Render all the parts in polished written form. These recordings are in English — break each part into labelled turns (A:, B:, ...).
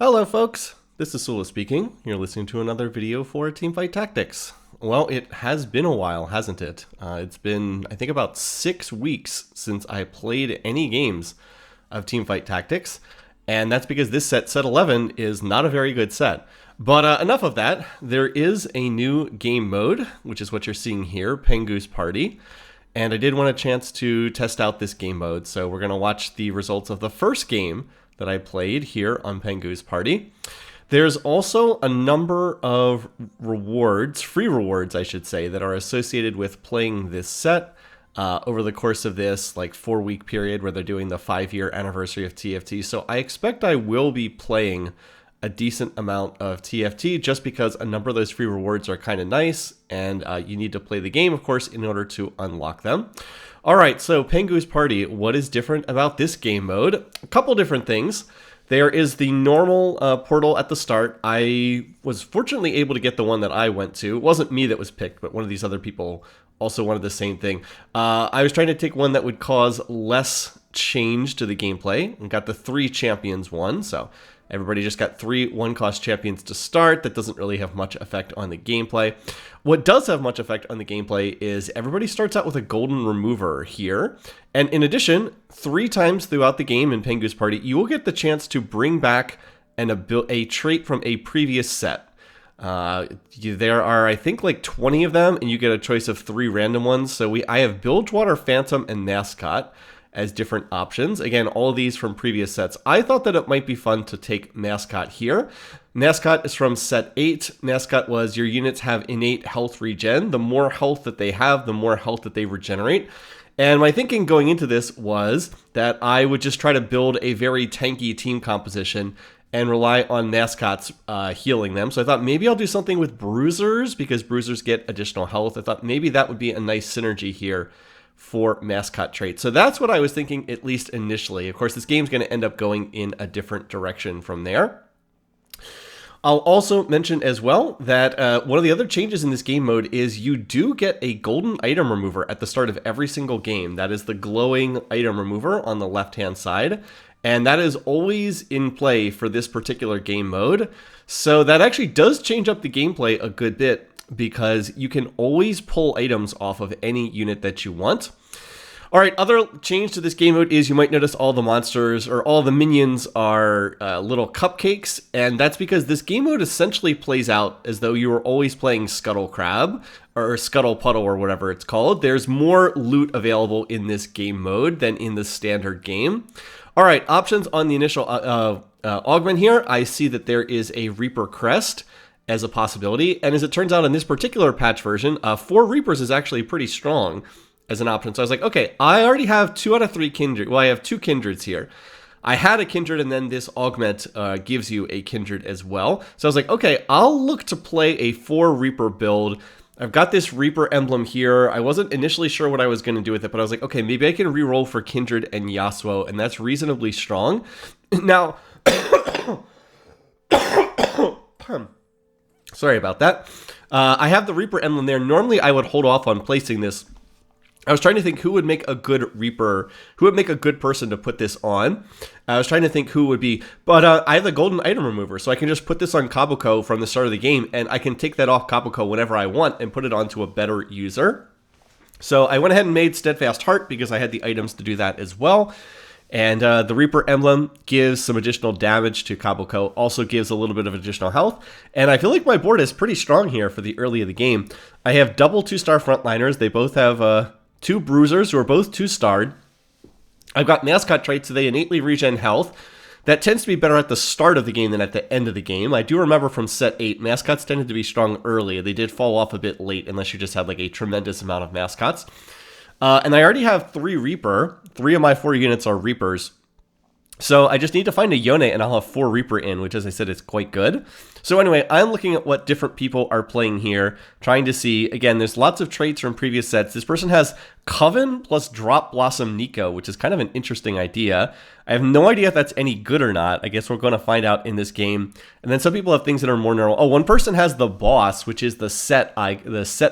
A: Hello folks, this is Sula speaking. You're listening to another video for Teamfight Tactics. Well, it has been a while, hasn't it? It's been, I think, about 6 weeks since I played any games of Teamfight Tactics, and that's because this set 11, is not a very good set. But enough of that. There is a new game mode, which is what you're seeing here, Pengu's Party. And I did want a chance to test out this game mode, so we're going to watch the results of the first game that I played here on Pengu's Party. There's also a number of rewards, free rewards I should say, that are associated with playing this set over the course of this 4-week period where they're doing the 5-year anniversary of TFT. So I expect I will be playing a decent amount of TFT just because a number of those free rewards are kind of nice, and you need to play the game, of course, in order to unlock them. All right, so Pengu's Party, what is different about this game mode? A couple different things. There is the normal portal at the start. I was fortunately able to get the one that I went to. It wasn't me that was picked, but one of these other people also wanted the same thing. I was trying to take one that would cause less change to the gameplay, and got the 3 champions one, so everybody just got 3 1-cost champions to start. That doesn't really have much effect on the gameplay. What does have much effect on the gameplay is everybody starts out with a golden remover here. And in addition, 3 times throughout the game in Pengu's Party, you will get the chance to bring back a trait from a previous set. There are, I think, 20 of them, and you get a choice of 3 random ones. So I have Bilgewater, Phantom, and Mascot as different options. Again, all of these from previous sets. I thought that it might be fun to take Mascot here. Mascot is from set 8. Mascot was your units have innate health regen. The more health that they have, the more health that they regenerate. And my thinking going into this was that I would just try to build a very tanky team composition and rely on Mascots healing them. So I thought maybe I'll do something with Bruisers because Bruisers get additional health. I thought maybe that would be a nice synergy here for Mascot trait. So that's what I was thinking, at least initially. Of course, this game's going to end up going in a different direction from there. I'll also mention as well that one of the other changes in this game mode is you do get a golden item remover at the start of every single game. That is the glowing item remover on the left-hand side. And that is always in play for this particular game mode. So that actually does change up the gameplay a good bit, because you can always pull items off of any unit that you want. All right, other change to this game mode is you might notice all the monsters or all the minions are little cupcakes, and that's because this game mode essentially plays out as though you were always playing Scuttle Crab or Scuttle Puddle or whatever it's called. There's more loot available in this game mode than in the standard game. All right, options on the initial augment here. I see that there is a Reaper Crest as a possibility, and as it turns out in this particular patch version, 4 Reapers is actually pretty strong as an option. So I was like, okay, I already have 2 out of 3 Kindred. Well, I have 2 Kindreds here. I had a Kindred, and then this augment gives you a Kindred as well. So I was like, okay, I'll look to play a 4 Reaper build. I've got this Reaper emblem here. I wasn't initially sure what I was going to do with it, but I was like, okay, maybe I can reroll for Kindred and Yasuo, and that's reasonably strong. Now, sorry about that. I have the Reaper emblem there. Normally, I would hold off on placing this. I was trying to think who would make a good Reaper, who would make a good person to put this on. I was trying to think who would be, but I have the golden item remover, so I can just put this on Kabuko from the start of the game, and I can take that off Kabuko whenever I want and put it onto a better user. So I went ahead and made Steadfast Heart because I had the items to do that as well. And the Reaper emblem gives some additional damage to Kabuko, also gives a little bit of additional health. And I feel like my board is pretty strong here for the early of the game. I have double 2-star frontliners. They both have 2 Bruisers who are both 2-starred. I've got Mascot traits, so they innately regen health. That tends to be better at the start of the game than at the end of the game. I do remember from set 8, Mascots tended to be strong early. They did fall off a bit late unless you just had a tremendous amount of Mascots. And I already have 3 Reaper. 3 of my 4 units are Reapers. So I just need to find a Yone, and I'll have 4 Reaper in, which, as I said, is quite good. So anyway, I'm looking at what different people are playing here, trying to see. Again, there's lots of traits from previous sets. This person has Coven plus Drop Blossom Nico, which is kind of an interesting idea. I have no idea if that's any good or not. I guess we're going to find out in this game. And then some people have things that are more normal. Oh, one person has the Boss, which is the set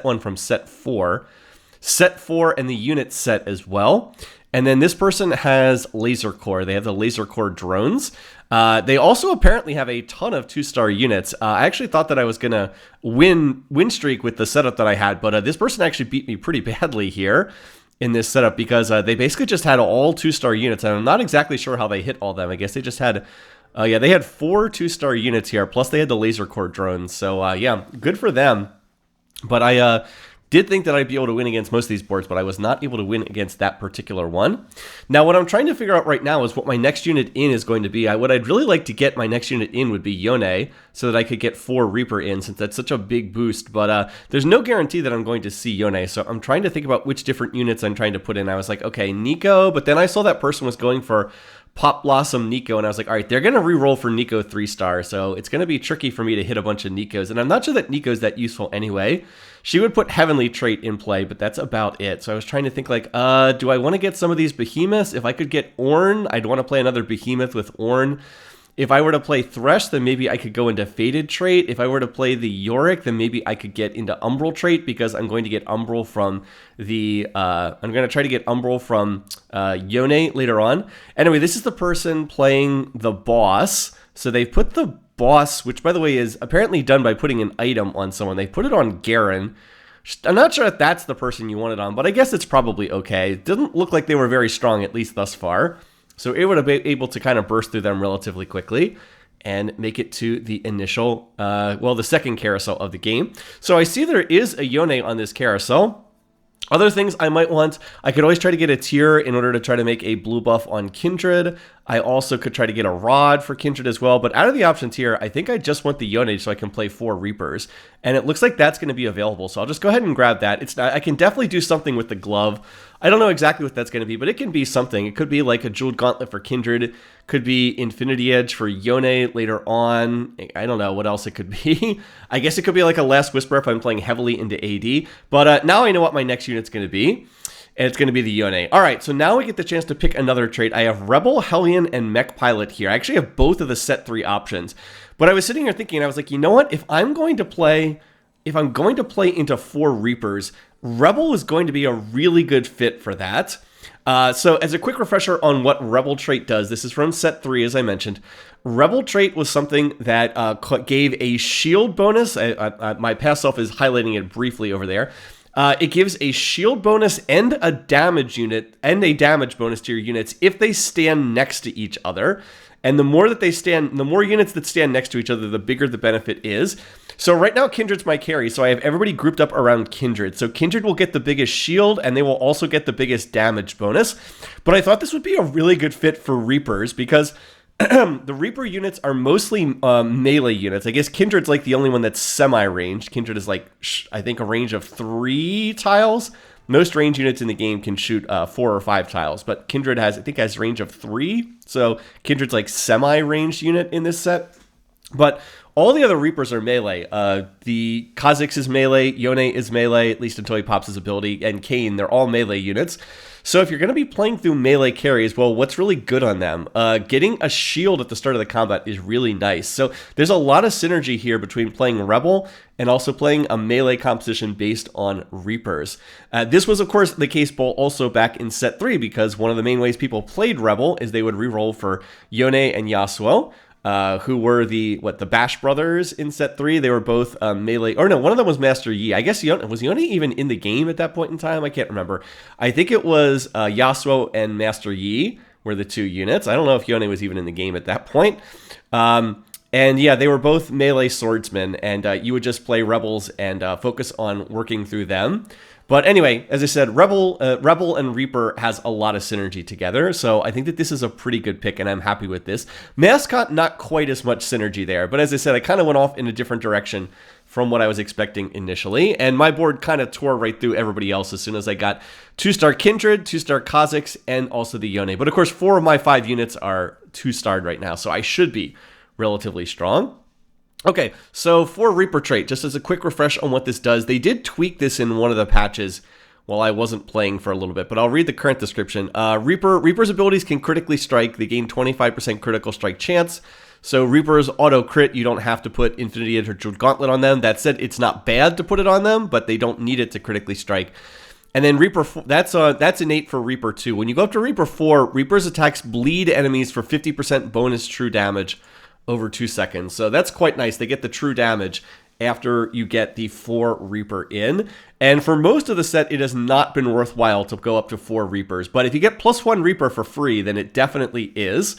A: one from set 4. Set 4 and the unit set as well. And then this person has Laser Core. They have the Laser Core drones. They also apparently have a ton of 2-star units. I actually thought that I was going to win streak with the setup that I had, but this person actually beat me pretty badly here in this setup because they basically just had all 2-star units, and I'm not exactly sure how they hit all of them. I guess they just had, yeah, they had 4 2-star units here, plus they had the laser core drones. So yeah, good for them. But I did think that I'd be able to win against most of these boards, but I was not able to win against that particular one. Now, what I'm trying to figure out right now is what my next unit in is going to be. What I'd really like to get my next unit in would be Yone, so that I could get 4 Reaper in, since that's such a big boost. But there's no guarantee that I'm going to see Yone, so I'm trying to think about which different units I'm trying to put in. I was like, okay, Nico, but then I saw that person was going for Pop Blossom Nico, and I was like, all right, they're going to re-roll for Nico 3-star, so it's going to be tricky for me to hit a bunch of Nikos, and I'm not sure that Nico's that useful anyway. She would put Heavenly Trait in play, but that's about it. So I was trying to think, like, do I want to get some of these Behemoths? If I could get Ornn, I'd want to play another Behemoth with Ornn. If I were to play Thresh, then maybe I could go into Fated Trait. If I were to play the Yorick, then maybe I could get into Umbral Trait, because I'm going to get Umbral from the, I'm going to try to get Umbral from Yone later on. Anyway, this is the person playing the boss. So they've put the boss, which by the way is apparently done by putting an item on someone. They put it on Garen. I'm not sure if that's the person you want it on, but I guess it's probably okay. It doesn't look like they were very strong, at least thus far. So it would have been able to kind of burst through them relatively quickly and make it to the initial, well, the second carousel of the game. So I see there is a Yone on this carousel. Other things I might want, I could always try to get a tier in order to try to make a blue buff on Kindred. I also could try to get a rod for Kindred as well, but out of the options here, I think I just want the Yone so I can play 4 Reapers, and it looks like that's going to be available, so I'll just go ahead and grab that. It's not, I can definitely do something with the glove. I don't know exactly what that's going to be, but it can be something. It could be like a Jeweled Gauntlet for Kindred, could be Infinity Edge for Yone later on. I don't know what else it could be. I guess it could be like a Last Whisper if I'm playing heavily into AD, but now I know what my next unit's going to be. And it's going to be the Yone. All right, so now we get the chance to pick another trait. I have Rebel, Hellion, and Mech Pilot here. I actually have both of the set 3 options. But I was sitting here thinking, I was like, you know what? If I'm going to play into 4 Reapers, Rebel is going to be a really good fit for that. So as a quick refresher on what Rebel trait does, this is from set 3, as I mentioned. Rebel trait was something that gave a shield bonus. My past self is highlighting it briefly over there. It gives a shield bonus and a damage unit and a damage bonus to your units if they stand next to each other. And the more that they stand, the more units that stand next to each other, the bigger the benefit is. So right now, Kindred's my carry, so I have everybody grouped up around Kindred. So Kindred will get the biggest shield, and they will also get the biggest damage bonus. But I thought this would be a really good fit for Reapers, because the Reaper units are mostly melee units. I guess Kindred's like the only one that's semi-ranged. Kindred is like, I think, a range of 3 tiles. Most range units in the game can shoot 4 or 5 tiles, but Kindred has, I think, has range of 3. So Kindred's like semi-ranged unit in this set. But all the other Reapers are melee. The Kha'Zix is melee, Yone is melee, at least until he pops his ability, and Kayn, they're all melee units. So if you're going to be playing through melee carries, well, what's really good on them? Getting a shield at the start of the combat is really nice. So there's a lot of synergy here between playing Rebel and also playing a melee composition based on Reapers. This was, of course, the case also back in set 3, because one of the main ways people played Rebel is they would reroll for Yone and Yasuo. Who were the Bash brothers in set 3. They were both melee, or no, one of them was Master Yi. I guess was Yone even in the game at that point in time? I can't remember. I think it was Yasuo and Master Yi were the 2 units. I don't know if Yone was even in the game at that point. And yeah, they were both melee swordsmen, and you would just play Rebels and focus on working through them. But anyway, as I said, Rebel and Reaper has a lot of synergy together, so I think that this is a pretty good pick, and I'm happy with this. Mascot, not quite as much synergy there, but as I said, I kind of went off in a different direction from what I was expecting initially, and my board kind of tore right through everybody else as soon as I got 2-star Kindred, 2-star Kha'Zix, and also the Yone. But of course, 4 of my 5 units are 2-starred right now, so I should be relatively strong. Okay, so for Reaper trait, just as a quick refresh on what this does, they did tweak this in one of the patches while I wasn't playing for a little bit, but I'll read the current description. Reaper's abilities can critically strike. They gain 25% critical strike chance. So Reaper's auto crit, you don't have to put Infinity Edge or Jeweled Gauntlet on them. That said, it's not bad to put it on them, but they don't need it to critically strike. And then Reaper, that's innate for Reaper 2. When you go up to Reaper 4, Reaper's attacks bleed enemies for 50% bonus true damage over 2 seconds. So that's quite nice. They get the true damage after you get the 4 Reaper in. And for most of the set, it has not been worthwhile to go up to 4 Reapers. But if you get +1 Reaper for free, then it definitely is.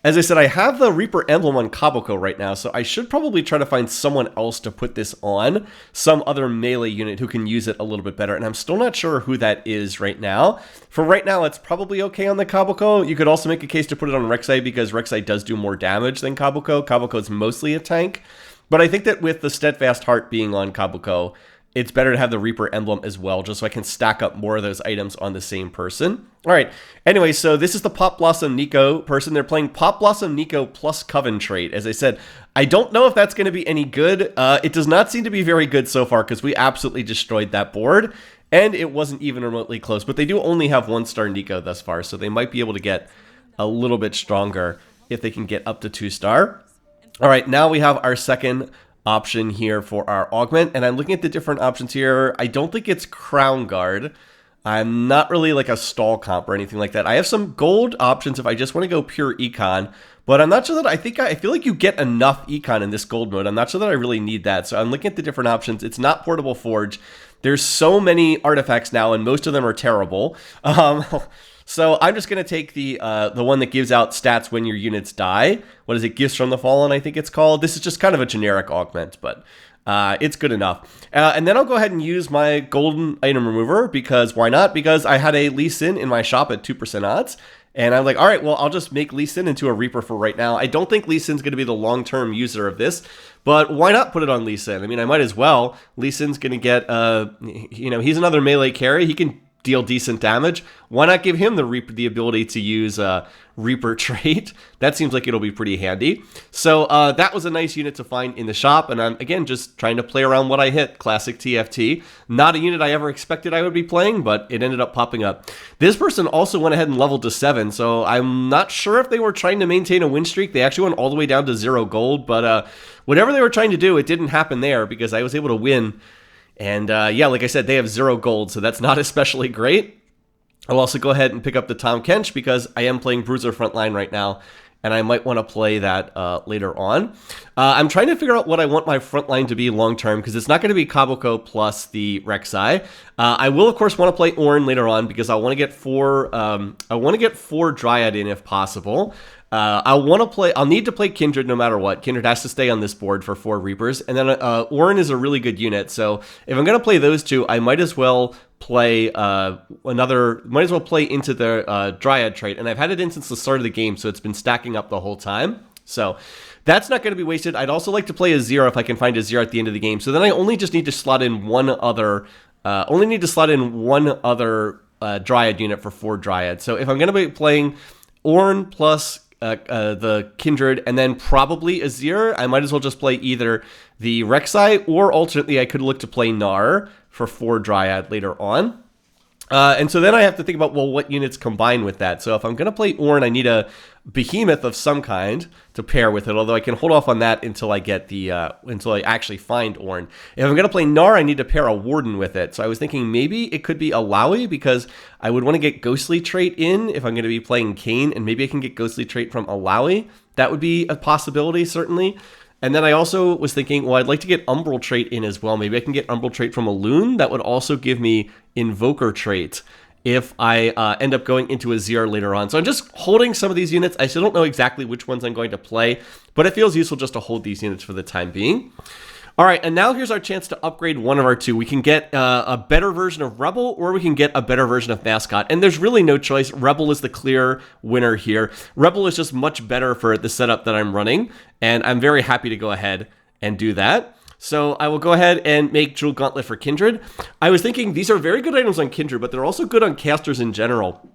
A: As I said, I have the Reaper emblem on Kabuko right now, so I should probably try to find someone else to put this on, some other melee unit who can use it a little bit better, and I'm still not sure who that is right now. For right now, it's probably okay on the Kabuko. You could also make a case to put it on Rek'Sai because Rek'Sai does do more damage than Kabuko. Kabuko is mostly a tank, but I think that with the Steadfast Heart being on Kabuko, it's better to have the Reaper emblem as well, just so I can stack up more of those items on the same person. All right. Anyway, so this is the Pop Blossom Nico person. They're playing Pop Blossom Nico plus Coven trait. As I said, I don't know if that's going to be any good. It does not seem to be very good so far because we absolutely destroyed that board, and it wasn't even remotely close. But they do only have 1-star Nico thus far, so they might be able to get a little bit stronger if they can get up to 2-star. All right, now we have our second option here for our augment, and I'm looking at the different options here. I don't think it's Crown Guard. I'm not really like a stall comp or anything like that. I have some gold options if I just want to go pure econ, but I'm not sure that I feel like you get enough econ in this gold mode. I'm not sure that I really need that. So I'm looking at the different options. It's not Portable Forge. There's so many artifacts now, and most of them are terrible. So I'm just going to take the one that gives out stats when your units die. What is it? Gifts from the Fallen, I think it's called. This is just kind of a generic augment, but it's good enough. And then I'll go ahead and use my golden item remover, because why not? Because I had a Lee Sin in my shop at 2% odds. And I'm like, all right, well, I'll just make Lee Sin into a Reaper for right now. I don't think Lee Sin's going to be the long-term user of this, but why not put it on Lee Sin? I mean, I might as well. Lee Sin's going to get, he's another melee carry. He can deal decent damage. Why not give him the ability to use Reaper trait? That seems like it'll be pretty handy. So that was a nice unit to find in the shop, and I'm, again, just trying to play around what I hit. Classic TFT. Not a unit I ever expected I would be playing, but it ended up popping up. This person also went ahead and leveled to 7, so I'm not sure if they were trying to maintain a win streak. They actually went all the way down to 0 gold, but whatever they were trying to do, it didn't happen there because I was able to win. And yeah, like I said, they have 0 gold, so that's not especially great. I'll also go ahead and pick up the Tom Kench because I am playing Bruiser Frontline right now, and I might want to play that later on. I'm trying to figure out what I want my Frontline to be long-term, because it's not going to be Kabuko plus the Rek'Sai. I will, of course, want to play Ornn later on because I want to get 4 Dryad in if possible. I'll need to play Kindred no matter what. Kindred has to stay on this board for 4 Reapers. And then Ornn is a really good unit. So if I'm going to play those two, I might as well play into the Dryad trait. And I've had it in since the start of the game, so it's been stacking up the whole time. So that's not going to be wasted. I'd also like to play Azir if I can find Azir at the end of the game. So then I only just need to slot in one other Dryad unit for 4 Dryad. So if I'm going to be playing Ornn plus the Kindred, and then probably Azir, I might as well just play either the Rek'Sai, or alternately I could look to play Gnar for 4 Dryad later on. And so then I have to think about, well, what units combine with that. So if I'm going to play Ornn, I need a Behemoth of some kind to pair with it, although I can hold off on that until I get until I actually find Ornn. If I'm going to play Gnar, I need to pair a Warden with it. So I was thinking maybe it could be Alawi, because I would want to get Ghostly trait in if I'm going to be playing Kayn, and maybe I can get Ghostly trait from Alawi. That would be a possibility, certainly. And then I also was thinking, well, I'd like to get Umbral trait in as well. Maybe I can get Umbral trait from Elune. That would also give me Invoker trait if I end up going into Azir later on. So I'm just holding some of these units. I still don't know exactly which ones I'm going to play, but it feels useful just to hold these units for the time being. All right, and now here's our chance to upgrade one of our two. We can get a better version of Rebel, or we can get a better version of Mascot. And there's really no choice. Rebel is the clear winner here. Rebel is just much better for the setup that I'm running, and I'm very happy to go ahead and do that. So I will go ahead and make Jewel Gauntlet for Kindred. I was thinking these are very good items on Kindred, but they're also good on casters in general.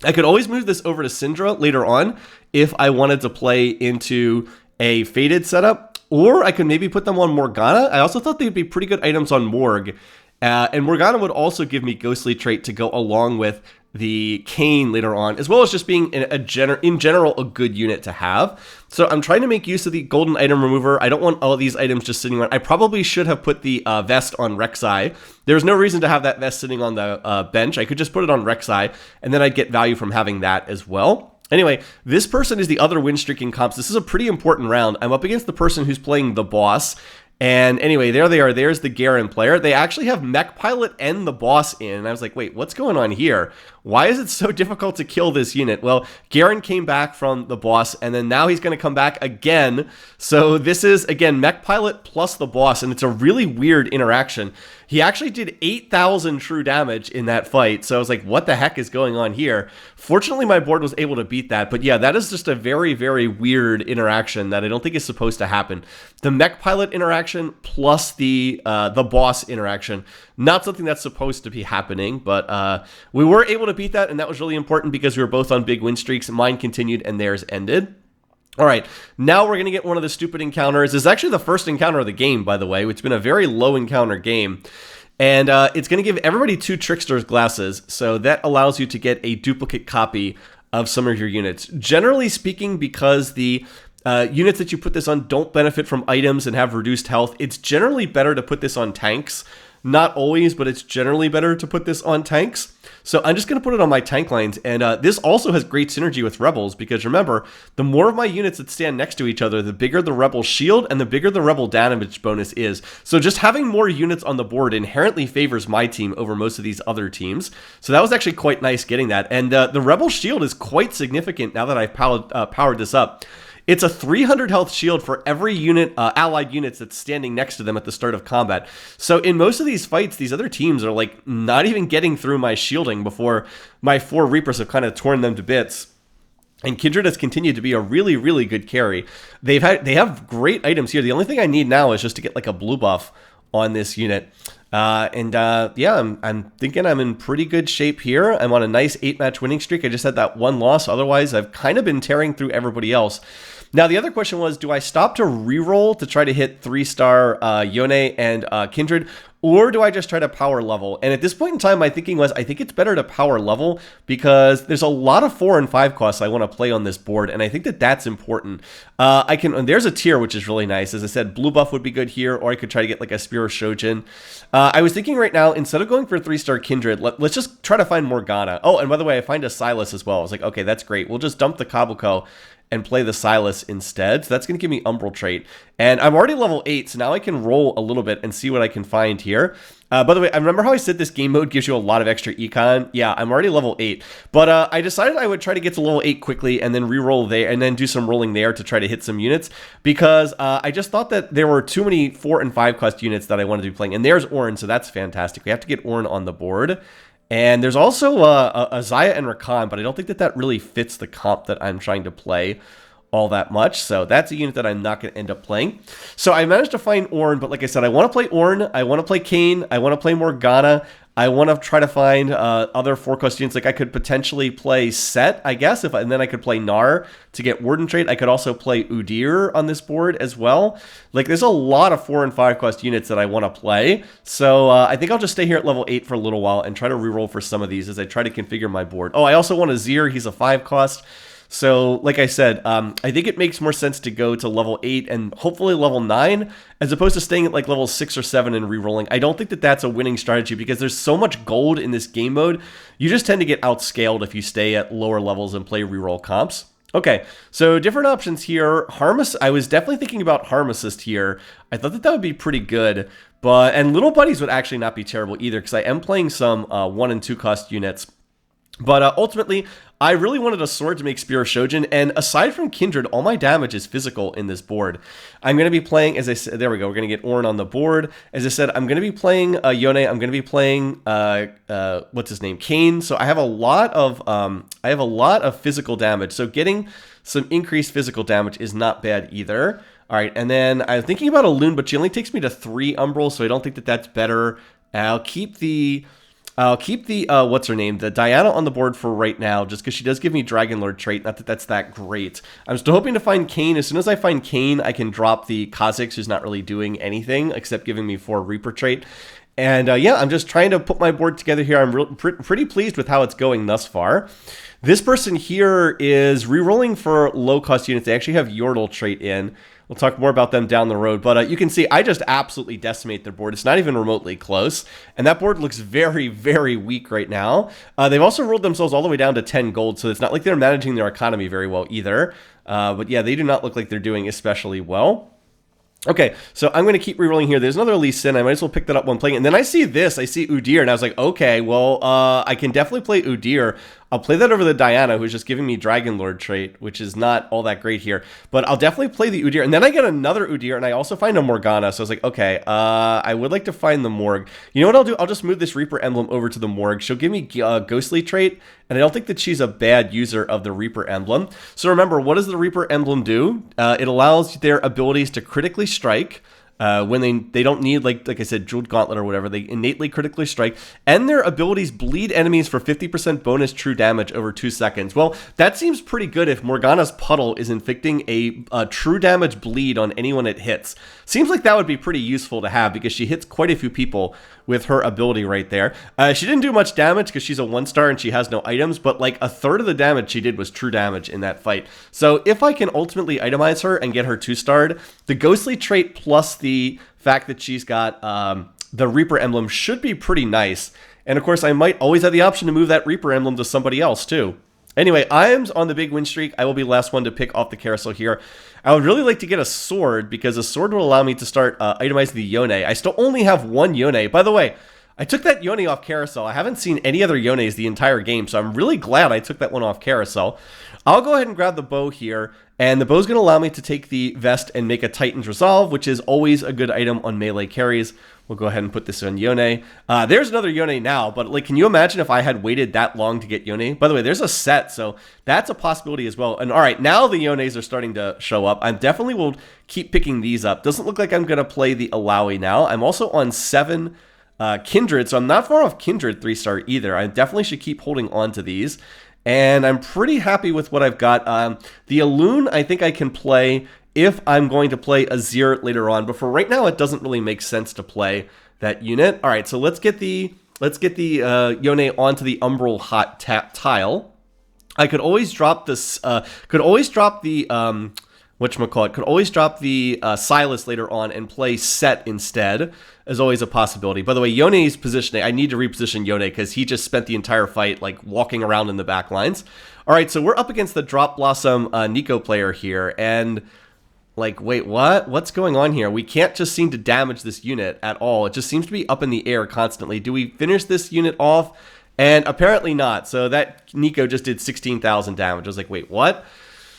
A: I could always move this over to Syndra later on if I wanted to play into a Fated setup, or I could maybe put them on Morgana. I also thought they'd be pretty good items on Morg. And Morgana would also give me Ghostly trait to go along with the Kane later on, as well as just being in general a good unit to have. So I'm trying to make use of the golden item remover. I don't want all of these items just sitting around. I probably should have put the vest on Rek'Sai. There's no reason to have that vest sitting on the bench. I could just put it on Rek'Sai, and then I'd get value from having that as well. Anyway, this person is the other win streaking comps. This is a pretty important round. I'm up against the person who's playing the boss. And anyway, there they are. There's the Garen player. They actually have Mech Pilot and the boss in. And I was like, wait, what's going on here? Why is it so difficult to kill this unit? Well, Garen came back from the boss, and then now he's going to come back again. So this is, again, Mech Pilot plus the boss, and it's a really weird interaction. He actually did 8,000 true damage in that fight. So I was like, what the heck is going on here? Fortunately, my board was able to beat that. But yeah, that is just a very, very weird interaction that I don't think is supposed to happen. The Mech Pilot interaction plus the boss interaction, not something that's supposed to be happening. But we were able to beat that, and that was really important because we were both on big win streaks. Mine continued and theirs ended. All right, now we're going to get one of the stupid encounters. This is actually the first encounter of the game, by the way. It's been a very low encounter game. And it's going to give everybody 2 Trickster's glasses, so that allows you to get a duplicate copy of some of your units. Generally speaking, because the units that you put this on don't benefit from items and have reduced health, it's generally better to put this on tanks. Not always, but it's generally better to put this on tanks. So I'm just going to put it on my tank lines. And this also has great synergy with rebels, because remember, the more of my units that stand next to each other, the bigger the rebel shield and the bigger the rebel damage bonus is. So just having more units on the board inherently favors my team over most of these other teams. So that was actually quite nice getting that. And the rebel shield is quite significant now that I've powered this up. It's a 300 health shield for every unit, allied units that's standing next to them at the start of combat. So in most of these fights, these other teams are like not even getting through my shielding before my 4 Reapers have kind of torn them to bits. And Kindred has continued to be a really, really good carry. They have great items here. The only thing I need now is just to get like a blue buff on this unit. Yeah, I'm thinking I'm in pretty good shape here. I'm on a nice 8-match winning streak. I just had that 1 loss. Otherwise, I've kind of been tearing through everybody else. Now, the other question was, do I stop to reroll to try to hit 3-star Yone and Kindred, or do I just try to power level? And at this point in time, my thinking was, I think it's better to power level because there's a lot of 4 and 5 costs I want to play on this board, and I think that that's important. And there's a tier, which is really nice. As I said, blue buff would be good here, or I could try to get like a Spear of Shojin. I was thinking right now, instead of going for 3-star Kindred, let's just try to find Morgana. Oh, and by the way, I find a Silas as well. I was like, okay, that's great. We'll just dump the Kabuko and play the Silas instead. So that's going to give me Umbral trait. And I'm already level 8, so now I can roll a little bit and see what I can find here. By the way, I remember how I said this game mode gives you a lot of extra econ. Yeah, I'm already level 8. But I decided I would try to get to level 8 quickly and then re-roll there and then do some rolling there to try to hit some units, because I just thought that there were too many 4 and 5 cost units that I wanted to be playing. And there's Ornn, so that's fantastic. We have to get Ornn on the board. And there's also a Zaya and Rakan, but I don't think that that really fits the comp that I'm trying to play all that much. So that's a unit that I'm not going to end up playing. So I managed to find Ornn, but like I said, I want to play Ornn, I want to play Kane, I want to play Morgana, I want to try to find other 4-cost units. Like I could potentially play Set, I guess, and then I could play Gnar to get Warden trait. I could also play Udyr on this board as well. Like there's a lot of 4 and 5-cost units that I want to play. So I think I'll just stay here at level 8 for a little while and try to reroll for some of these as I try to configure my board. Oh, I also want a Azir. He's a 5-cost. So, like I said, I think it makes more sense to go to level 8 and hopefully level 9 as opposed to staying at like level 6 or 7 and re-rolling. I don't think that that's a winning strategy because there's so much gold in this game mode. You just tend to get outscaled if you stay at lower levels and play re-roll comps. Okay, so different options here. I was definitely thinking about Harm Assist here. I thought that that would be pretty good, and Little Buddies would actually not be terrible either because I am playing some 1 and 2 cost units. But ultimately, I really wanted a sword to make Spear of Shojin, and aside from Kindred, all my damage is physical in this board. I'm going to be playing, as I said, there we go, we're going to get Ornn on the board. As I said, I'm going to be playing Yone, I'm going to be playing, what's his name, Kane, so I have a lot of physical damage, so getting some increased physical damage is not bad either. All right, and then I'm thinking about a Loon, but she only takes me to 3 Umbral, so I don't think that that's better. I'll keep the what's her name, the Diana on the board for right now, just because she does give me Dragon Lord trait. Not that that's that great. I'm still hoping to find Kane. As soon as I find Kane, I can drop the Kha'Zix, who's not really doing anything except giving me 4 Reaper trait. And yeah, I'm just trying to put my board together here. I'm pretty pleased with how it's going thus far. This person here is re-rolling for low-cost units. They actually have Yordle trait in. We'll talk more about them down the road. But you can see I just absolutely decimate their board. It's not even remotely close. And that board looks very, very weak right now. They've also rolled themselves all the way down to 10 gold. So it's not like they're managing their economy very well either. But yeah, they do not look like they're doing especially well. Okay, so I'm going to keep rerolling here. There's another Lee Sin. I might as well pick that up when playing. And then I see this. I see Udyr, and I was like, okay, well, I can definitely play Udyr. I'll play that over the Diana, who's just giving me Dragon Lord trait, which is not all that great here. But I'll definitely play the Udyr. And then I get another Udyr, and I also find a Morgana. So I was like, okay, I would like to find the Morg. You know what I'll do? I'll just move this Reaper emblem over to the Morg. She'll give me Ghostly trait, and I don't think that she's a bad user of the Reaper emblem. So remember, what does the Reaper emblem do? It allows their abilities to critically strike. When they don't need, like I said, Jeweled Gauntlet or whatever, they innately critically strike, and their abilities bleed enemies for 50% bonus true damage over 2 seconds. Well, that seems pretty good if Morgana's Puddle is inflicting a true damage bleed on anyone it hits. Seems like that would be pretty useful to have because she hits quite a few people with her ability right there. She didn't do much damage because she's a 1-star and she has no items, but like a third of the damage she did was true damage in that fight. So if I can ultimately itemize her and get her 2-starred, the Ghostly trait plus the fact that she's got the Reaper emblem should be pretty nice. And of course, I might always have the option to move that Reaper emblem to somebody else too. Anyway, I'm on the big win streak. I will be the last one to pick off the carousel here. I would really like to get a sword because a sword will allow me to start itemizing the Yone. I still only have one Yone. By the way, I took that Yone off carousel. I haven't seen any other Yones the entire game, so I'm really glad I took that one off carousel. I'll go ahead and grab the bow here, and the bow's going to allow me to take the vest and make a Titan's Resolve, which is always a good item on melee carries. We'll go ahead and put this on Yone. There's another Yone now, but like, can you imagine if I had waited that long to get Yone? By the way, there's a set, so that's a possibility as well. And all right, now the Yones are starting to show up. I definitely will keep picking these up. Doesn't look like I'm going to play the Alawi now. I'm also on 7 Kindred, so I'm not far off Kindred 3-star either. I definitely should keep holding on to these. And I'm pretty happy with what I've got. The Elune, I think I can play if I'm going to play Azir later on. But for right now, it doesn't really make sense to play that unit. All right, so let's get the Yone onto the Umbral Hot tile. I could always drop this. Could always drop the Silas later on and play Set instead. Is always a possibility. By the way, Yone's positioning, I need to reposition Yone because he just spent the entire fight like walking around in the back lines. All right, so we're up against the Drop Blossom Nico player here, and like, wait, what? What's going on here? We can't just seem to damage this unit at all. It just seems to be up in the air constantly. Do we finish this unit off? And apparently not. So that Nico just did 16,000 damage. I was like, wait, what?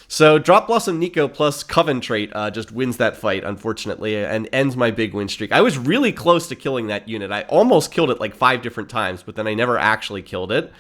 A: So Drop Blossom Nico plus Coven trait just wins that fight, unfortunately, and ends my big win streak. I was really close to killing that unit. I almost killed it like 5 different times, but then I never actually killed it.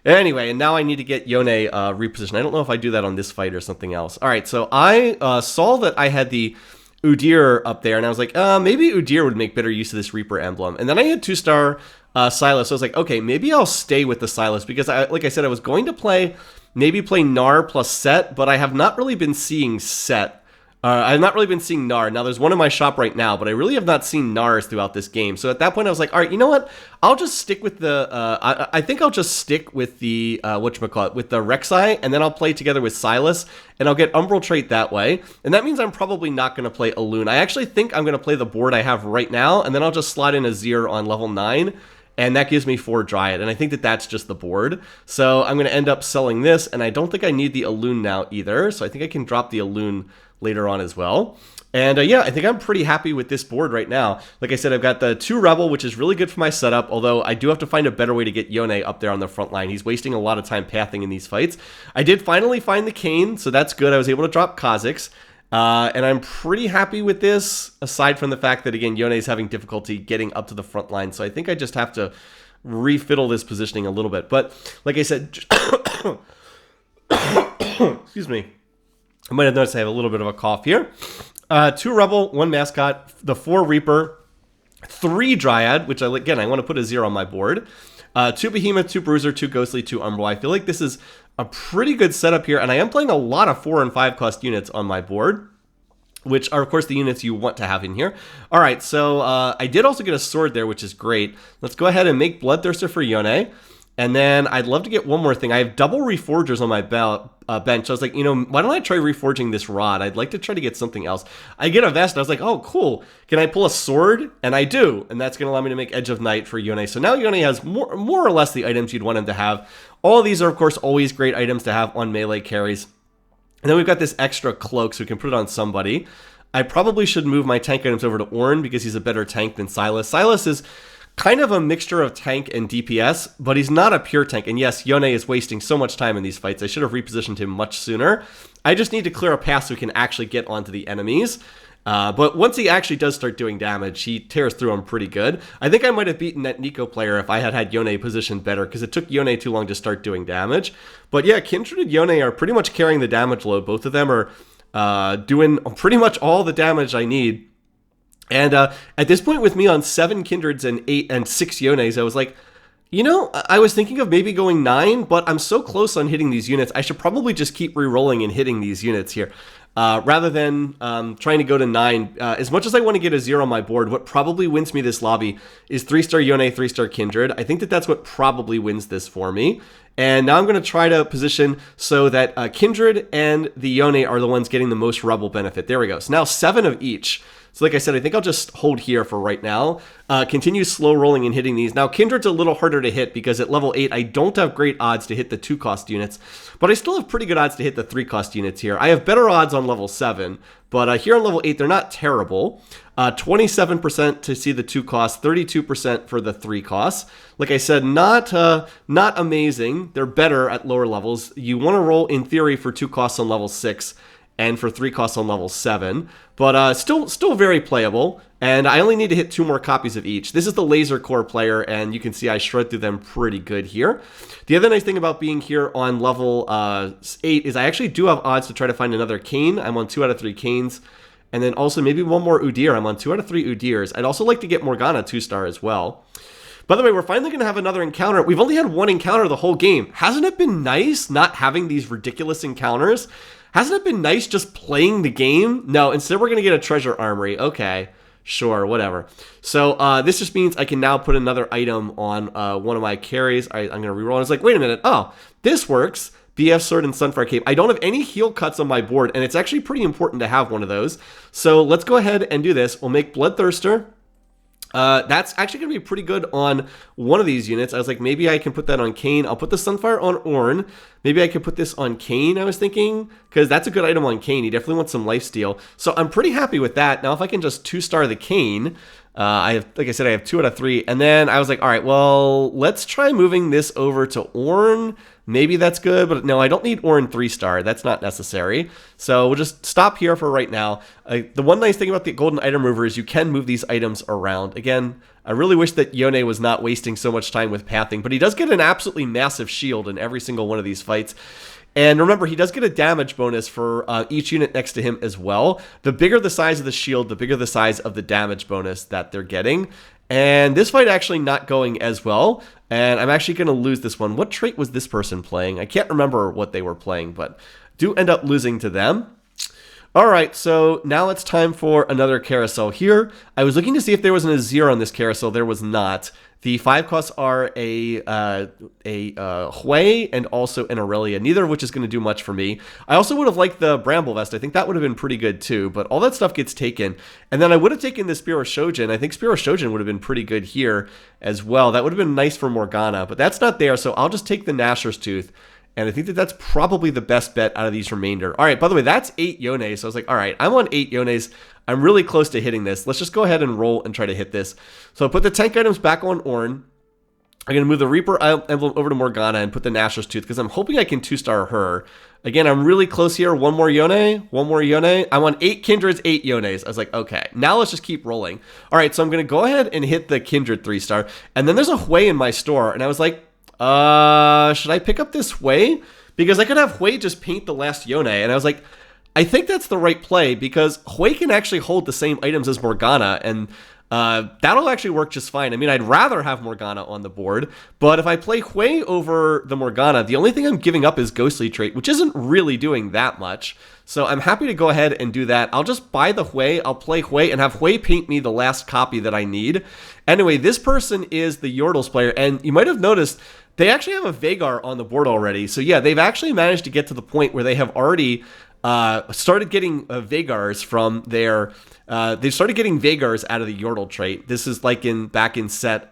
A: Anyway, and now I need to get Yone repositioned. I don't know if I do that on this fight or something else. All right, so I saw that I had the Udyr up there, and I was like, maybe Udyr would make better use of this Reaper emblem. And then I had 2-star Silas, so I was like, okay, maybe I'll stay with the Silas, because like I said, I was going to play Nar plus Set, but I have not really been seeing Set. I have not really been seeing Nar. Now, there's one in my shop right now, but I really have not seen Nars throughout this game. So at that point, I was like, all right, you know what? I'll just stick with the, I think I'll just stick with the, with the Rek'Sai, and then I'll play together with Silas, and I'll get Umbral trait that way. And that means I'm probably not going to play Elune. I actually think I'm going to play the board I have right now, and then I'll just slide in Azir on level 9, and that gives me 4 Dryad, and I think that that's just the board. So I'm going to end up selling this, and I don't think I need the Elune now either, so I think I can drop the Elune later on as well. And yeah, I think I'm pretty happy with this board right now. Like I said, I've got the 2 Rebel, which is really good for my setup, although I do have to find a better way to get Yone up there on the front line. He's wasting a lot of time pathing in these fights. I did finally find the Kayn, so that's good. I was able to drop Kha'Zix. And I'm pretty happy with this, aside from the fact that, again, Yone is having difficulty getting up to the front line. So I think I just have to refiddle this positioning a little bit. But like I said, excuse me. I might have noticed I have a little bit of a cough here. 2 Rebel, 1 Mascot, the 4 Reaper, 3 Dryad, which, again, I want to put a 0 on my board. 2 Behemoth, 2 Bruiser, 2 Ghostly, 2 Umbral. I feel like this is a pretty good setup here, and I am playing a lot of 4 and 5 cost units on my board. which are, of course, the units you want to have in here. All right, so I did also get a sword there, which is great. Let's go ahead and make Bloodthirster for Yone. And then I'd love to get one more thing. I have double Reforgers on my bench. I was like, why don't I try reforging this rod? I'd like to try to get something else. I get a vest, and I was like, oh, cool. Can I pull a sword? And I do. And that's going to allow me to make Edge of Night for Yone. So now Yone has more or less the items you'd want him to have. All of these are, of course, always great items to have on melee carries. And then we've got this extra cloak, so we can put it on somebody. I probably should move my tank items over to Ornn because he's a better tank than Silas. Silas is kind of a mixture of tank and DPS, but he's not a pure tank. And yes, Yone is wasting so much time in these fights. I should have repositioned him much sooner. I just need to clear a path so we can actually get onto the enemies. But once he actually does start doing damage, he tears through them pretty good. I think I might have beaten that Nico player if I had Yone positioned better, because it took Yone too long to start doing damage. But yeah, Kindred and Yone are pretty much carrying the damage load. Both of them are doing pretty much all the damage I need. And at this point with me on 7 Kindreds and 6 Yones, I was like, I was thinking of maybe going 9, but I'm so close on hitting these units, I should probably just keep re-rolling and hitting these units here. Rather than trying to go to 9. As much as I want to get a 0 on my board, what probably wins me this lobby is 3-star Yone, 3-star Kindred. I think that's what probably wins this for me. And now I'm going to try to position so that Kindred and the Yone are the ones getting the most Rebel benefit. There we go. So now 7 of each. So like I said, I think I'll just hold here for right now. Continue slow rolling and hitting these. Now, Kindred's a little harder to hit because at level 8, I don't have great odds to hit the 2-cost units. But I still have pretty good odds to hit the 3-cost units here. I have better odds on level 7. But here on level 8, they're not terrible. 27% to see the 2-cost, 32% for the 3-costs. Like I said, not amazing. They're better at lower levels. You want to roll, in theory, for 2-costs on level 6. And for 3-costs on level 7, but still very playable, and I only need to hit 2 more copies of each. This is the Laser Core player, and you can see I shred through them pretty good here. The other nice thing about being here on level 8 is I actually do have odds to try to find another Cane. I'm on 2 out of 3 Canes, and then also maybe one more Udyr. I'm on 2 out of 3 Udyrs. I'd also like to get Morgana 2-star as well. By the way, we're finally going to have another encounter. We've only had one encounter the whole game. Hasn't it been nice not having these ridiculous encounters? Hasn't it been nice just playing the game? No, instead we're going to get a treasure armory. Okay, sure, whatever. So this just means I can now put another item on one of my carries. I'm going to reroll. And it's like, wait a minute. Oh, this works. BF Sword and Sunfire Cape. I don't have any heal cuts on my board, and it's actually pretty important to have one of those. So let's go ahead and do this. We'll make Bloodthirster. That's actually going to be pretty good on one of these units. I was like, maybe I can put that on Kane. I'll put the Sunfire on Ornn. Maybe I could put this on Kane, I was thinking, because that's a good item on Kane. He definitely wants some lifesteal. So I'm pretty happy with that. Now, if I can just 2-star the Kane, like I said, I have 2 out of 3. And then I was like, all right, well, let's try moving this over to Ornn. Maybe that's good, but no, I don't need Ornn 3-star. That's not necessary. So we'll just stop here for right now. The one nice thing about the golden item mover is you can move these items around. Again, I really wish that Yone was not wasting so much time with pathing, but he does get an absolutely massive shield in every single one of these fights. And remember, he does get a damage bonus for each unit next to him as well. The bigger the size of the shield, the bigger the size of the damage bonus that they're getting. And this fight actually not going as well. And I'm actually going to lose this one. What trait was this person playing? I can't remember what they were playing, but do end up losing to them. All right, so now it's time for another carousel here. I was looking to see if there was an Azir on this carousel. There was not. The 5 costs are a Hui and also an Aurelia, neither of which is going to do much for me. I also would have liked the Bramble Vest. I think that would have been pretty good too, but all that stuff gets taken. And then I would have taken the Spear of Shojin. I think Spear of Shojin would have been pretty good here as well. That would have been nice for Morgana, but that's not there, so I'll just take the Gnasher's Tooth. And I think that's probably the best bet out of these remainder. All right, by the way, that's 8 Yones. So I was like, all right, I'm on 8 Yones. I'm really close to hitting this. Let's just go ahead and roll and try to hit this. So I put the tank items back on Ornn. I'm going to move the Reaper emblem over to Morgana and put the Gnasher's Tooth because I'm hoping I can 2-star her. Again, I'm really close here. One more Yone. I'm on 8 Kindreds, 8 Yones. I was like, okay, now let's just keep rolling. All right, so I'm going to go ahead and hit the Kindred 3-star. And then there's a Hui in my store. And I was like, should I pick up this Hui? Because I could have Hui just paint the last Yone. And I was like, I think that's the right play because Hui can actually hold the same items as Morgana. And that'll actually work just fine. I mean, I'd rather have Morgana on the board, but if I play Hui over the Morgana, the only thing I'm giving up is Ghostly Trait, which isn't really doing that much. So I'm happy to go ahead and do that. I'll just buy the Hui, I'll play Hui, and have Hui paint me the last copy that I need. Anyway, this person is the Yordles player, and you might have noticed they actually have a Vhagar on the board already. So yeah, they've actually managed to get to the point where they have already started getting Vhagars from their... they've started getting Vhagars out of the Yordle trait. This is like back in set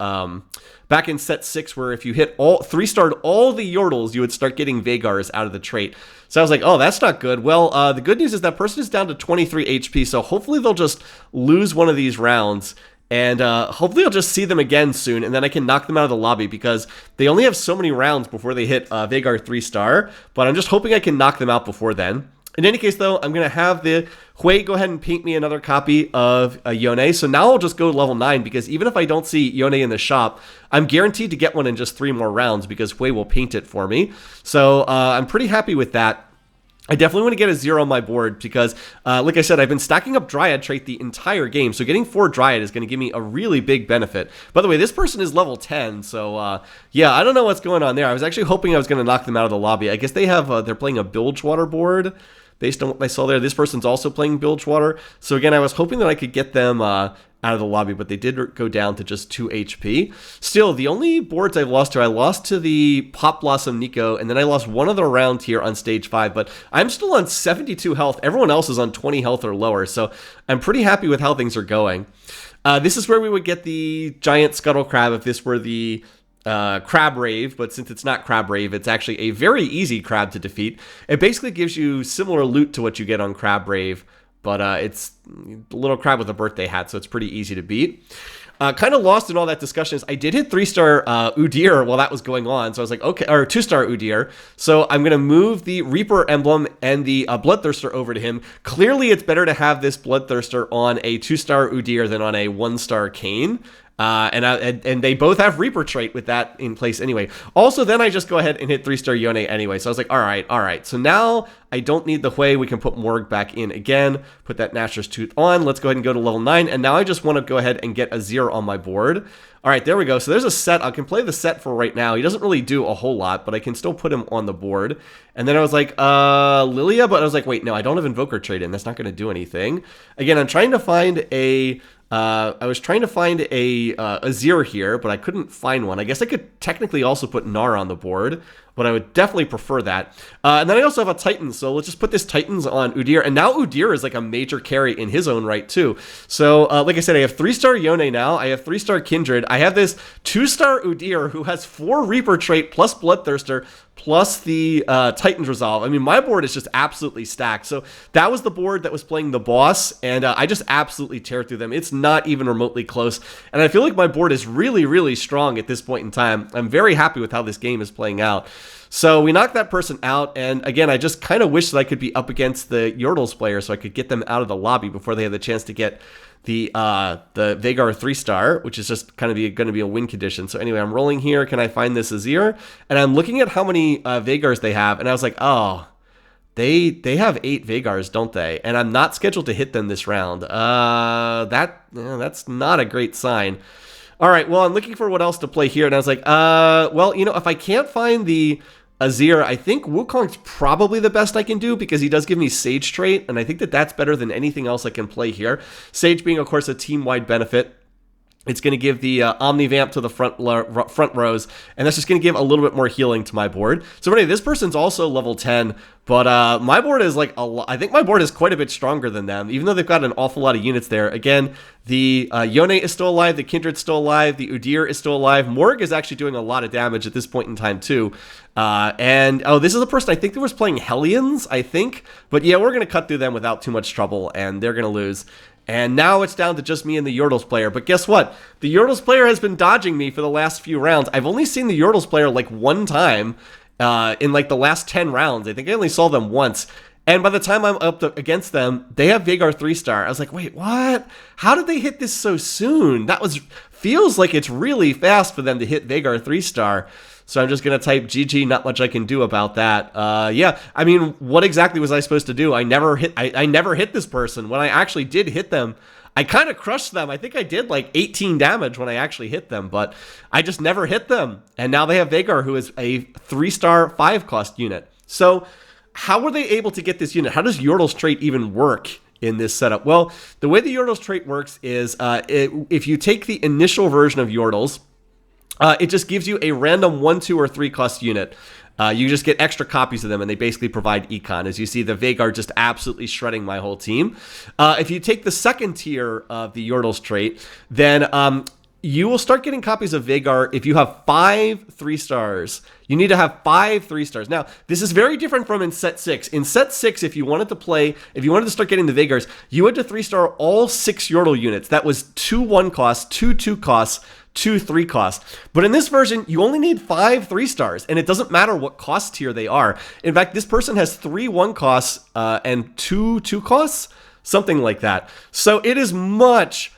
A: 6, where if you hit 3-starred all the Yordles, you would start getting Vhagars out of the trait. So I was like, oh, that's not good. Well, the good news is that person is down to 23 HP, so hopefully they'll just lose one of these rounds. And hopefully I'll just see them again soon, and then I can knock them out of the lobby, because they only have so many rounds before they hit Vhagar 3-star. But I'm just hoping I can knock them out before then. In any case, though, I'm going to have the Hui go ahead and paint me another copy of Yone. So now I'll just go level 9, because even if I don't see Yone in the shop, I'm guaranteed to get one in just 3 more rounds, because Hui will paint it for me. So I'm pretty happy with that. I definitely want to get a 0 on my board because, like I said, I've been stacking up Dryad trait the entire game, so getting 4 Dryad is going to give me a really big benefit. By the way, this person is level 10, so yeah, I don't know what's going on there. I was actually hoping I was going to knock them out of the lobby. I guess they have they're playing a Bilgewater board. Based on what I saw there, this person's also playing Bilgewater. So again, I was hoping that I could get them out of the lobby, but they did go down to just 2 HP. Still, the only boards I've lost to, I lost to the Pop Blossom Nico, and then I lost one other round here on stage 5, but I'm still on 72 health. Everyone else is on 20 health or lower, so I'm pretty happy with how things are going. This is where we would get the Giant Scuttle Crab if this were the Crab Rave, but since it's not Crab Rave, it's actually a very easy crab to defeat. It basically gives you similar loot to what you get on Crab Rave, but it's a little crab with a birthday hat, so it's pretty easy to beat. Kind of lost in all that discussion is I did hit 3-star Udyr while that was going on, so I was like, okay, or 2-star Udyr, so I'm going to move the Reaper emblem and the Bloodthirster over to him. Clearly, it's better to have this Bloodthirster on a 2-star Udyr than on a 1-star Kayn. And they both have Reaper trait with that in place anyway. Also, then I just go ahead and hit 3-star Yone anyway. So I was like, all right. So now I don't need the Hui. We can put Morg back in again. Put that Gnasher's Tooth on. Let's go ahead and go to level 9. And now I just want to go ahead and get a 0 on my board. All right, there we go. So there's a set. I can play the set for right now. He doesn't really do a whole lot, but I can still put him on the board. And then I was like, Lilia? But I was like, wait, no, I don't have Invoker trait in. That's not going to do anything. Again, I'm trying to find a... I was trying to find a Azir here, but I couldn't find one. I guess I could technically also put Gnar on the board, but I would definitely prefer that. And then I also have a Titan, so let's just put this Titans on Udyr. And now Udyr is like a major carry in his own right, too. So, like I said, I have 3-star Yone now. I have 3-star Kindred. I have this 2-star Udyr who has 4 Reaper trait plus Bloodthirster plus the Titan's Resolve. I mean, my board is just absolutely stacked. So that was the board that was playing the boss, and I just absolutely tear through them. It's not even remotely close, and I feel like my board is really, really strong at this point in time. I'm very happy with how this game is playing out. So we knocked that person out, and again, I just kind of wish that I could be up against the Yordles player so I could get them out of the lobby before they have the chance to get the Vhagar 3-star, which is just kind of going to be a win condition. So anyway, I'm rolling here. Can I find this Azir? And I'm looking at how many Vhagars they have, and I was like, oh, they have 8 Vhagars, don't they? And I'm not scheduled to hit them this round. That's not a great sign. All right, well, I'm looking for what else to play here, and I was like, well, you know, if I can't find the Azir, I think Wukong's probably the best I can do because he does give me Sage trait, and I think that that's better than anything else I can play here. Sage being, of course, a team-wide benefit. It's going to give the Omnivamp to the front rows, and that's just going to give a little bit more healing to my board. So anyway, this person's also level 10, but my board is like I think my board is quite a bit stronger than them, even though they've got an awful lot of units there. Again, the Yone is still alive, the Kindred's still alive, the Udyr is still alive. Morg is actually doing a lot of damage at this point in time too. And this is a person I think that was playing Hellions, I think. But yeah, we're going to cut through them without too much trouble, and they're going to lose. And now it's down to just me and the Yordles player. But guess what? The Yordles player has been dodging me for the last few rounds. I've only seen the Yordles player like one time in like the last 10 rounds. I think I only saw them once. And by the time I'm up against them, they have Veigar 3-star. I was like, wait, what? How did they hit this so soon? Feels like it's really fast for them to hit Veigar 3-star. So I'm just going to type GG, not much I can do about that. Yeah, I mean, what exactly was I supposed to do? I never hit this person. When I actually did hit them, I kind of crushed them. I think I did like 18 damage when I actually hit them, but I just never hit them. And now they have Veigar, who is a 3-star 5-cost unit. So how were they able to get this unit? How does Yordle's trait even work in this setup? Well, the way the Yordle's trait works is if you take the initial version of Yordle's, it just gives you a random 1, 2, or 3-cost unit. You just get extra copies of them, and they basically provide econ. As you see, the Veigar just absolutely shredding my whole team. If you take the second tier of the Yordle's trait, then you will start getting copies of Veigar if you have 5 3-stars. You need to have 5 3-stars. Now, this is very different from in set 6. In set 6, if you wanted to start getting the Veigars, you had to 3-star all 6 Yordle units. That was 2 1-costs, 2 2-costs, 2 3-costs. But in this version, you only need 5 3-stars, and it doesn't matter what cost tier they are. In fact, this person has 3 1-costs and 2 2-costs, something like that. So it is much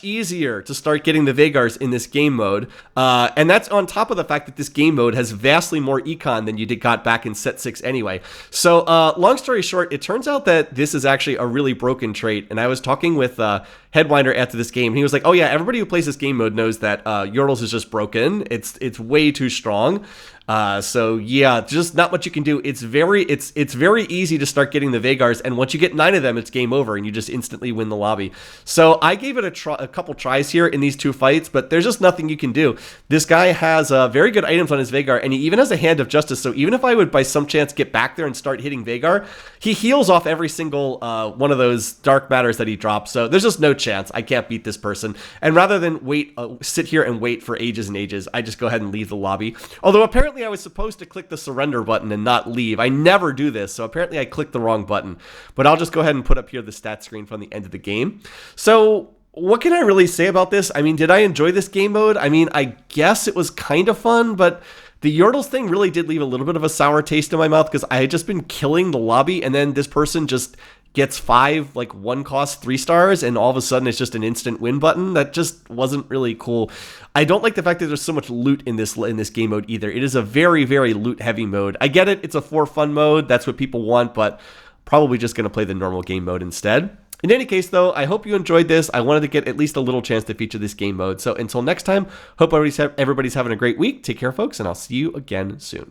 A: easier to start getting the Veigars in this game mode, and that's on top of the fact that this game mode has vastly more econ than you got back in set 6 anyway. So long story short, it turns out that this is actually a really broken trait, and I was talking with Headwinder after this game, and he was like, oh yeah, everybody who plays this game mode knows that Yordle's is just broken. It's way too strong. So yeah, just not much you can do. It's very easy to start getting the Veigars, and once you get 9 of them, it's game over, and you just instantly win the lobby. So I gave it a couple tries here in these 2 fights, but there's just nothing you can do. This guy has very good items on his Veigar, and he even has a Hand of Justice, so even if I would by some chance get back there and start hitting Veigar, he heals off every single one of those dark matters that he drops, so there's just no chance. I can't beat this person. And rather than sit here and wait for ages and ages, I just go ahead and leave the lobby. Although apparently I was supposed to click the surrender button and not leave. I never do this, so apparently I clicked the wrong button. But I'll just go ahead and put up here the stat screen from the end of the game. So what can I really say about this? I mean, did I enjoy this game mode? I mean, I guess it was kind of fun, but the Yordles thing really did leave a little bit of a sour taste in my mouth because I had just been killing the lobby, and then this person just gets 5 like 1-cost 3-stars, and all of a sudden it's just an instant win button. That just wasn't really cool. I don't like the fact that there's so much loot in this game mode either. It is a very loot heavy mode. I get it, it's a for fun mode, that's what people want, but probably just going to play the normal game mode instead. In any case, though, I hope you enjoyed this. I wanted to get at least a little chance to feature this game mode. So until next time, hope everybody's having a great week. Take care, folks, and I'll see you again soon.